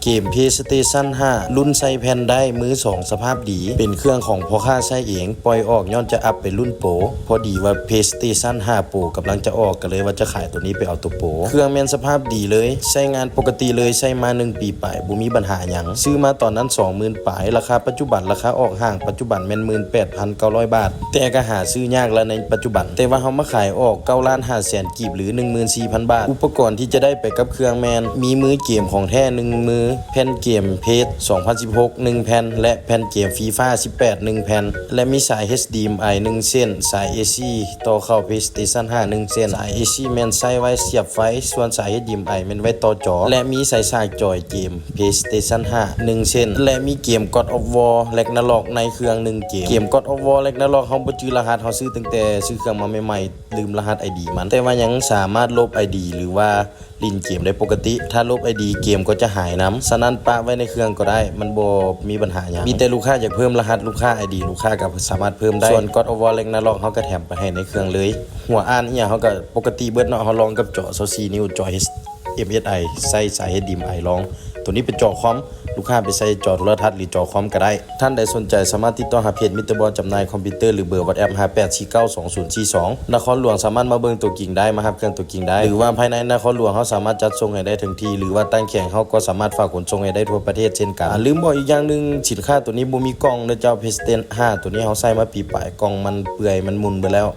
เกม PlayStation 5 รุ่นใส่แผ่นได้มือ2สภาพดีเป็นเครื่องของพ่อค้าใช้เองปล่อยออกย้อนจะอัพไปรุ่นโปรพอดีว่า PlayStation 5 Pro กำลังจะออกก็เลยว่าจะขายตัวนี้ไปเอาตัวโปรเครื่องแม่นสภาพดีเลยใช้งานปกติเลยใช้มา1ปีปลายบ่มีปัญหาหยังซื้อมาตอนนั้น 20,000 ปลายราคาปัจจุบันราคาออกห้างปัจจุบันแม่น 18,900 บาทแต่ก็หาซื้อยากแล้วในปัจจุบันแต่ว่าเฮามาขายออก9,500,000 กีบหรือ 14,000 บาทอุปกรณ์ที่จะได้ไปกับเครื่องแมนมีมือเกมของแท้1มือแผ่นเกมเพจ2016 1แผ่นและแผ่นเกม FIFA 18 1แผ่นและมีสาย HDMI 1เส้นสาย AC ต่อเข้า PlayStation 5 1เส้นสาย AC แม่นใช้ไว้เสียบไฟส่วนสาย HDMI แม่นไว้ต่อจอและมีสายสายจอยเกม PlayStation 5 1เส้นและมีเกม God of War Ragnarok ในเครื่อง1เกม God of War Ragnarok เฮาบ่จื้อรหัสเฮาซื้อตั้งแต่ซื้อเครื่องมาใหม่ๆลืมรหัส ID มันแต่ว่ายังสามารถลบ ID หรือว่าลินเกมได้ปกติถ้าลบ ID เกมก็จะหายน้ำฉะนั้นปะไว้ในเครื่องก็ได้มันบ่มีปัญหาหยังมีแต่ลูกค้าอยากเพิ่มรหัสลูกค้า ID ลูกค้าก็สามารถเพิ่มได้ส่วน God of War Ragnarok เฮาก็แถมไปให้ในเครื่องเลยหัวอ่านอีหยังเฮาก็ปกติเบิดเนาะเฮาลองกับจอ24นิ้วจอ MSI ใส่สาย HDMI ลองตัวนี้เป็นจอคอมลูกค้าไปใส่จอโทรทัศน์หรือจอคอมก็ได้ท่านใดสนใจสามารถติดต่อหาเพจมิสเตอร์บอลจำหน่ายคอมพิวเตอร์หรือเบอร์ WhatsApp 58492042นครหลวงสามารถมาเบิ่งตัวจริงได้มารับเครื่องตัวจริงได้หรือว่าภายในนครหลวงเฮาสามารถจัดส่งให้ได้ถึงที่หรือว่าตั้งแข่งเฮาก็สามารถฝากขนส่งให้ได้ทั่วประเทศเช่นกันลืมบอกอีกอย่างนึงสินค้าตัวนี้บ่มีกล่องเด้อเจ้า PlayStation 5ตัวนี้เฮาใส่มาปีปลายกล่องมันเปื่อยมันมุนไปแล้ว